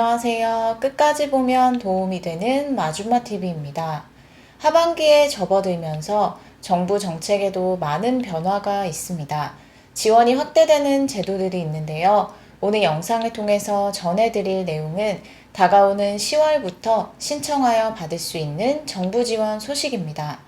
안녕하세요. 끝까지 보면 도움이 되는 마주마TV입니다. 하반기에 접어들면서 정부 정책에도 많은 변화가 있습니다. 지원이 확대되는 제도들이 있는데요. 오늘 영상을 통해서 전해드릴 내용은 다가오는 10월부터 신청하여 받을 수 있는 정부 지원 소식입니다.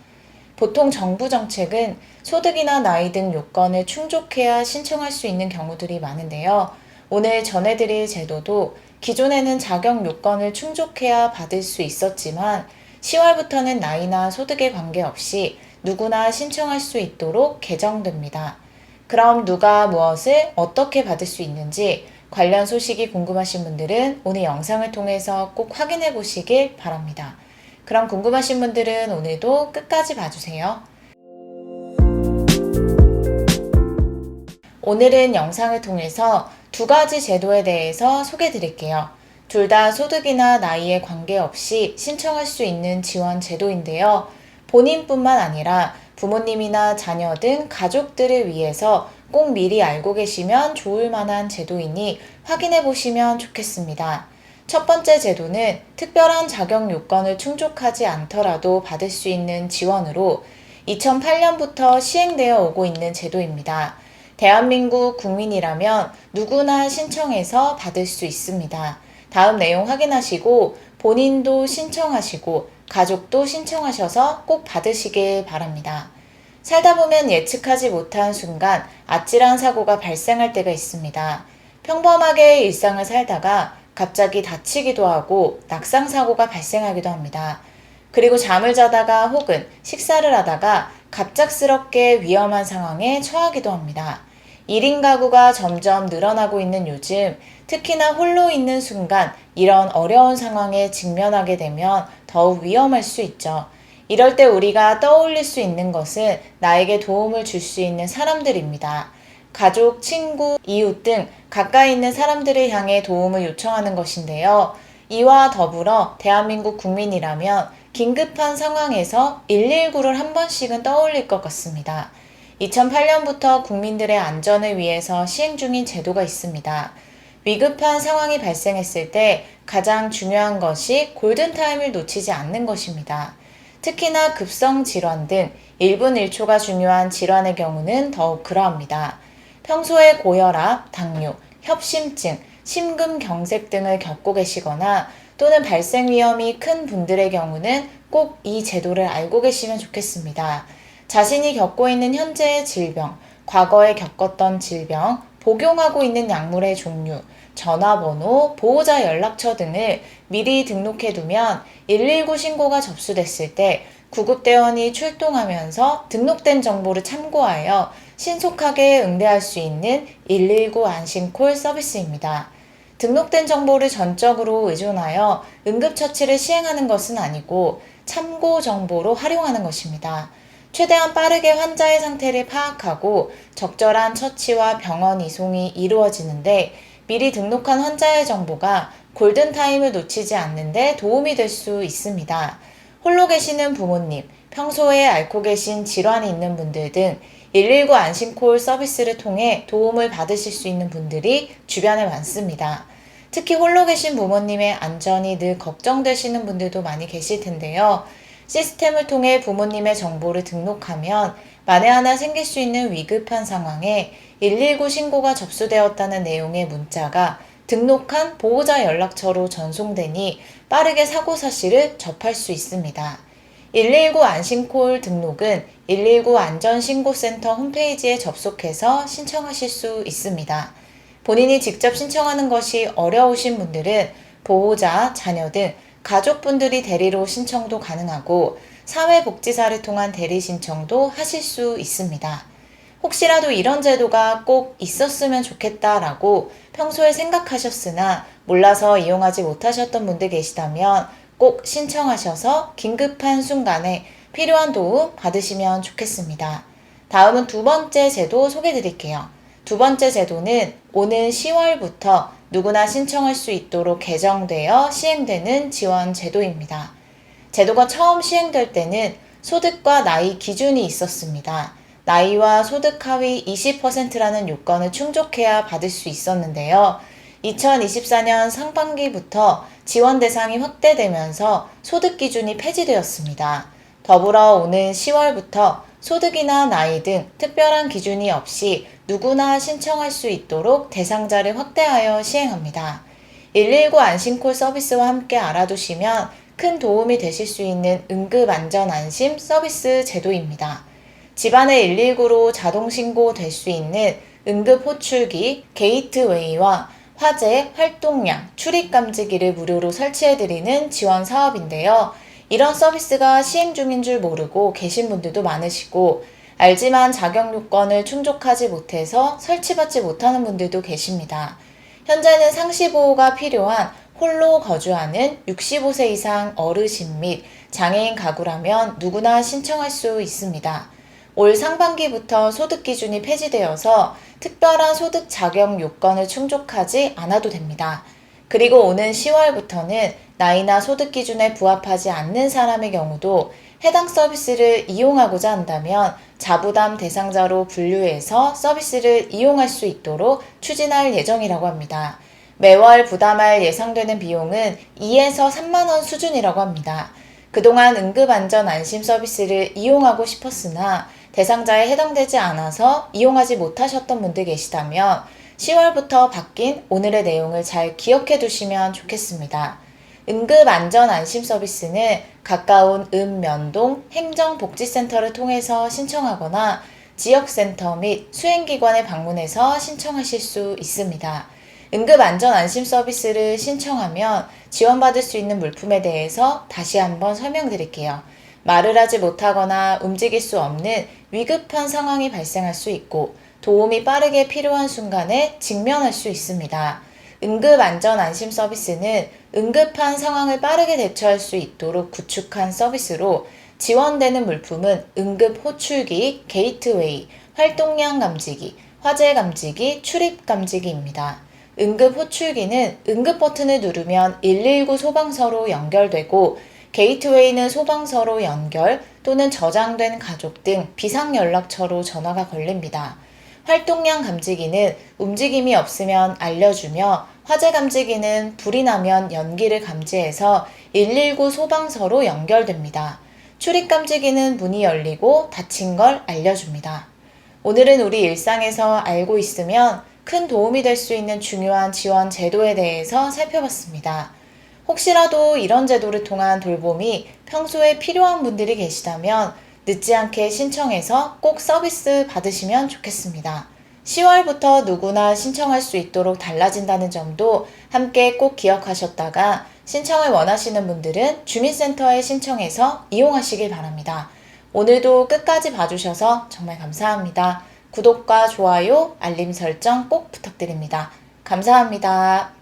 보통 정부 정책은 소득이나 나이 등 요건을 충족해야 신청할 수 있는 경우들이 많은데요. 오늘 전해드릴 제도도 기존에는 자격 요건을 충족해야 받을 수 있었지만 10월부터는 나이나 소득에 관계없이 누구나 신청할 수 있도록 개정됩니다. 그럼 누가 무엇을 어떻게 받을 수 있는지 관련 소식이 궁금하신 분들은 오늘 영상을 통해서 꼭 확인해 보시길 바랍니다. 그럼 궁금하신 분들은 오늘도 끝까지 봐주세요. 오늘은 영상을 통해서 두 가지 제도에 대해서 소개해 드릴게요. 둘 다 소득이나 나이에 관계없이 신청할 수 있는 지원 제도인데요. 본인뿐만 아니라 부모님이나 자녀 등 가족들을 위해서 꼭 미리 알고 계시면 좋을 만한 제도이니 확인해 보시면 좋겠습니다. 첫 번째 제도는 특별한 자격 요건을 충족하지 않더라도 받을 수 있는 지원으로 2008년부터 시행되어 오고 있는 제도입니다. 대한민국 국민이라면 누구나 신청해서 받을 수 있습니다. 다음 내용 확인하시고 본인도 신청하시고 가족도 신청하셔서 꼭 받으시길 바랍니다. 살다 보면 예측하지 못한 순간 아찔한 사고가 발생할 때가 있습니다. 평범하게 일상을 살다가 갑자기 다치기도 하고 낙상사고가 발생하기도 합니다. 그리고 잠을 자다가 혹은 식사를 하다가 갑작스럽게 위험한 상황에 처하기도 합니다. 1인 가구가 점점 늘어나고 있는 요즘, 특히나 홀로 있는 순간 이런 어려운 상황에 직면하게 되면 더욱 위험할 수 있죠. 이럴 때 우리가 떠올릴 수 있는 것은 나에게 도움을 줄 수 있는 사람들입니다. 가족, 친구, 이웃 등 가까이 있는 사람들을 향해 도움을 요청하는 것인데요. 이와 더불어 대한민국 국민이라면 긴급한 상황에서 119를 한 번씩은 떠올릴 것 같습니다. 2008년부터 국민들의 안전을 위해서 시행 중인 제도가 있습니다. 위급한 상황이 발생했을 때 가장 중요한 것이 골든타임을 놓치지 않는 것입니다. 특히나 급성 질환 등 1분 1초가 중요한 질환의 경우는 더욱 그러합니다. 평소에 고혈압, 당뇨, 협심증, 심근경색 등을 겪고 계시거나 또는 발생 위험이 큰 분들의 경우는 꼭 이 제도를 알고 계시면 좋겠습니다. 자신이 겪고 있는 현재의 질병, 과거에 겪었던 질병, 복용하고 있는 약물의 종류, 전화번호, 보호자 연락처 등을 미리 등록해두면 119 신고가 접수됐을 때 구급대원이 출동하면서 등록된 정보를 참고하여 신속하게 응대할 수 있는 119 안심콜 서비스입니다. 등록된 정보를 전적으로 의존하여 응급처치를 시행하는 것은 아니고 참고 정보로 활용하는 것입니다. 최대한 빠르게 환자의 상태를 파악하고 적절한 처치와 병원 이송이 이루어지는데 미리 등록한 환자의 정보가 골든타임을 놓치지 않는데 도움이 될 수 있습니다. 홀로 계시는 부모님, 평소에 앓고 계신 질환이 있는 분들 등 119 안심콜 서비스를 통해 도움을 받으실 수 있는 분들이 주변에 많습니다. 특히 홀로 계신 부모님의 안전이 늘 걱정되시는 분들도 많이 계실 텐데요. 시스템을 통해 부모님의 정보를 등록하면 만에 하나 생길 수 있는 위급한 상황에 119 신고가 접수되었다는 내용의 문자가 등록한 보호자 연락처로 전송되니 빠르게 사고 사실을 접할 수 있습니다. 119 안심콜 등록은 119 안전신고센터 홈페이지에 접속해서 신청하실 수 있습니다. 본인이 직접 신청하는 것이 어려우신 분들은 보호자, 자녀 등 가족분들이 대리로 신청도 가능하고 사회복지사를 통한 대리 신청도 하실 수 있습니다. 혹시라도 이런 제도가 꼭 있었으면 좋겠다라고 평소에 생각하셨으나 몰라서 이용하지 못하셨던 분들 계시다면 꼭 신청하셔서 긴급한 순간에 필요한 도움 받으시면 좋겠습니다. 다음은 두 번째 제도 소개해 드릴게요. 두 번째 제도는 오는 10월부터 누구나 신청할 수 있도록 개정되어 시행되는 지원 제도입니다. 제도가 처음 시행될 때는 소득과 나이 기준이 있었습니다. 나이와 소득 하위 20%라는 요건을 충족해야 받을 수 있었는데요. 2024년 상반기부터 지원 대상이 확대되면서 소득 기준이 폐지되었습니다. 더불어 오는 10월부터 소득이나 나이 등 특별한 기준이 없이 누구나 신청할 수 있도록 대상자를 확대하여 시행합니다. 119 안심콜 서비스와 함께 알아두시면 큰 도움이 되실 수 있는 응급안전안심 서비스 제도입니다. 집안의 119로 자동 신고될 수 있는 응급 호출기, 게이트웨이와 화재, 활동량, 출입 감지기를 무료로 설치해드리는 지원 사업인데요. 이런 서비스가 시행 중인 줄 모르고 계신 분들도 많으시고, 알지만 자격 요건을 충족하지 못해서 설치받지 못하는 분들도 계십니다. 현재는 상시보호가 필요한 홀로 거주하는 65세 이상 어르신 및 장애인 가구라면 누구나 신청할 수 있습니다. 올 상반기부터 소득 기준이 폐지되어서 특별한 소득 자격 요건을 충족하지 않아도 됩니다. 그리고 오는 10월부터는 나이나 소득 기준에 부합하지 않는 사람의 경우도 해당 서비스를 이용하고자 한다면 자부담 대상자로 분류해서 서비스를 이용할 수 있도록 추진할 예정이라고 합니다. 매월 부담할 예상되는 비용은 2에서 3만 원 수준이라고 합니다. 그동안 응급안전안심 서비스를 이용하고 싶었으나 대상자에 해당되지 않아서 이용하지 못하셨던 분들 계시다면 10월부터 바뀐 오늘의 내용을 잘 기억해 두시면 좋겠습니다. 응급안전안심 서비스는 가까운 읍면동 행정복지센터를 통해서 신청하거나 지역센터 및 수행기관에 방문해서 신청하실 수 있습니다. 응급안전안심 서비스를 신청하면 지원받을 수 있는 물품에 대해서 다시 한번 설명드릴게요. 말을 하지 못하거나 움직일 수 없는 위급한 상황이 발생할 수 있고 도움이 빠르게 필요한 순간에 직면할 수 있습니다. 응급안전안심 서비스는 응급한 상황을 빠르게 대처할 수 있도록 구축한 서비스로 지원되는 물품은 응급호출기, 게이트웨이, 활동량 감지기, 화재 감지기, 출입 감지기입니다. 응급호출기는 응급 버튼을 누르면 119 소방서로 연결되고 게이트웨이는 소방서로 연결 또는 저장된 가족 등 비상연락처로 전화가 걸립니다. 활동량 감지기는 움직임이 없으면 알려주며 화재 감지기는 불이 나면 연기를 감지해서 119 소방서로 연결됩니다. 출입 감지기는 문이 열리고 닫힌 걸 알려줍니다. 오늘은 우리 일상에서 알고 있으면 큰 도움이 될 수 있는 중요한 지원 제도에 대해서 살펴봤습니다. 혹시라도 이런 제도를 통한 돌봄이 평소에 필요한 분들이 계시다면 늦지 않게 신청해서 꼭 서비스 받으시면 좋겠습니다. 10월부터 누구나 신청할 수 있도록 달라진다는 점도 함께 꼭 기억하셨다가 신청을 원하시는 분들은 주민센터에 신청해서 이용하시길 바랍니다. 오늘도 끝까지 봐주셔서 정말 감사합니다. 구독과 좋아요, 알림 설정 꼭 부탁드립니다. 감사합니다.